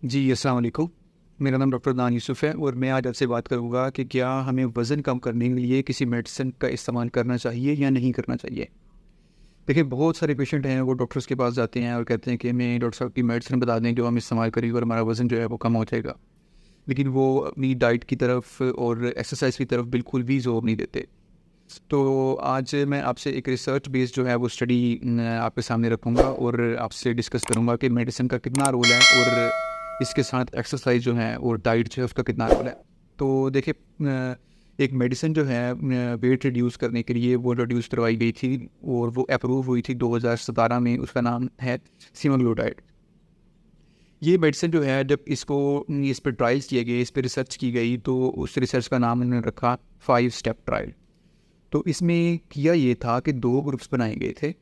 जी, अस्सलाम वालेकुम। मेरा नाम डॉक्टर अदनान यूसुफ़ है और मैं आज आपसे बात करूँगा कि क्या हमें वज़न कम करने के लिए किसी मेडिसिन का इस्तेमाल करना चाहिए या नहीं करना चाहिए। देखिए, बहुत सारे पेशेंट हैं, वो डॉक्टर्स के पास जाते हैं और कहते हैं कि हमें डॉक्टर साहब की मेडिसिन बता दें जो हम इस्तेमाल करेंगे और हमारा वज़न जो है वो कम हो जाएगा। लेकिन वो अपनी डाइट की तरफ और एक्सरसाइज़ की तरफ बिल्कुल भी ज़ोर नहीं देते। तो आज मैं आपसे एक रिसर्च बेस्ड जो है वो स्टडी आपके सामने रखूँगा और आपसे डिस्कस करूँगा कि मेडिसिन का कितना रोल है और इसके साथ एक्सरसाइज जो है और डाइट जो है उसका कितना रोल है। तो देखिए, एक मेडिसिन जो है वेट रिड्यूस करने के लिए वो इंट्रोड्यूस करवाई गई थी और वो अप्रूव हुई थी 2017 में। उसका नाम है सेमाग्लूटाइड। ये मेडिसिन जो है जब इस पे ट्रायल्स किए गए, इस पे रिसर्च की गई, तो उस रिसर्च का नाम इन्होंने रखा 5 स्टेप ट्रायल। तो इसमें किया ये था कि 2 ग्रुप्स बनाए गए थे।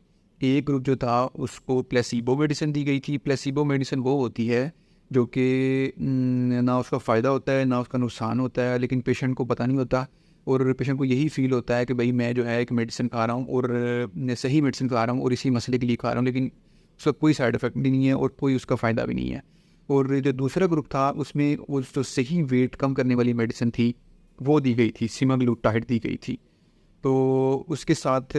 एक ग्रुप जो था उसको प्लेसिबो मेडिसिन दी गई थी। प्लेसिबो मेडिसिन वो होती है जो कि ना उसका फ़ायदा होता है ना उसका नुकसान होता है, लेकिन पेशेंट को पता नहीं होता और पेशेंट को यही फ़ील होता है कि भाई मैं जो है एक मेडिसिन खा रहा हूँ और सही मेडिसिन खा रहा हूँ और इसी मसले के लिए खा रहा हूँ, लेकिन उसका कोई साइड इफ़ेक्ट भी नहीं है और कोई उसका फ़ायदा भी नहीं है। और जो दूसरा ग्रुप था उसमें वो जो सही वेट कम करने वाली मेडिसिन थी वो दी गई थी, सेमाग्लूटाइड दी गई थी। तो उसके साथ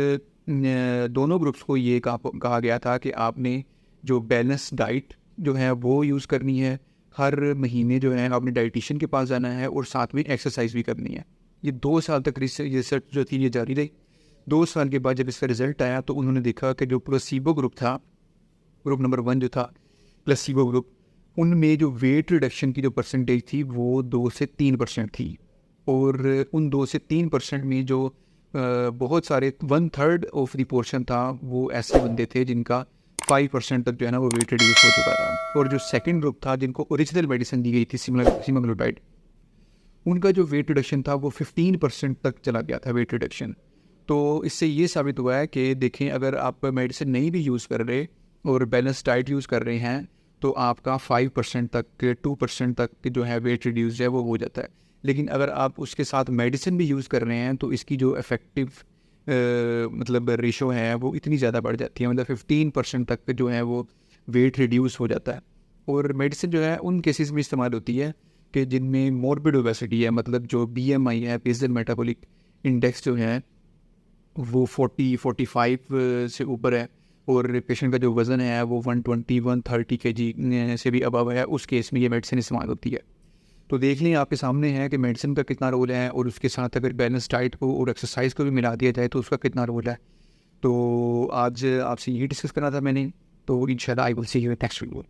दोनों ग्रुप्स को ये कहा गया था कि आपने जो बैलेंस डाइट जो है वो यूज़ करनी है। हर महीने जो है आपने डाइटिशियन के पास जाना है और साथ में एक्सरसाइज भी करनी है। ये 2 साल तक रिसर्च जो थी ये जारी रही। 2 साल के बाद जब इसका रिज़ल्ट आया तो उन्होंने देखा कि जो प्लेसिबो ग्रुप था, ग्रुप नंबर 1 जो था प्लेसिबो ग्रुप, उनमें जो वेट रिडक्शन की जो परसेंटेज थी वो 2 से 3% थी। और उन 2 से 3% में जो बहुत सारे 1/3 ऑफ द पोर्शन था वो ऐसे बंदे थे जिनका 5% तक जो है ना वो वेट रिड्यूस हो चुका था। और जो सेकंड ग्रुप था जिनको ओरिजिनल मेडिसिन दी गई थी सेमाग्लूटाइड, उनका जो वेट रिडक्शन था वो 15% तक चला गया था वेट रिडक्शन। तो इससे ये साबित हुआ है कि देखें, अगर आप मेडिसिन नहीं भी यूज़ कर रहे और बैलेंस डाइट यूज़ कर रहे हैं तो आपका 5% तक 2% तक जो है वेट रिड्यूस है वो हो जाता है। लेकिन अगर आप उसके साथ मेडिसिन भी यूज़ कर रहे हैं तो इसकी जो इफ़ेक्टिव मतलब रेशो है वो इतनी ज़्यादा बढ़ जाती है, मतलब 15% तक जो है वो वेट रिड्यूस हो जाता है। और मेडिसिन जो है उन केसेस में इस्तेमाल होती है कि जिनमें मॉर्बिड ओबेसिटी है, मतलब जो बीएमआई है, बेसल मेटाबॉलिक इंडेक्स जो है वो 40-45 से ऊपर है और पेशेंट का जो वज़न है वो 120-130 केजी से भी अबव है। उस केस में ये मेडिसिन इस्तेमाल होती है। तो देख लें, आपके सामने है कि मेडिसिन का कितना रोल है और उसके साथ अगर बैलेंस डाइट को और एक्सरसाइज को भी मिला दिया जाए तो उसका कितना रोल है। तो आज आपसे यही डिस्कस करना था मैंने। तो इंशाल्लाह I will see you next video.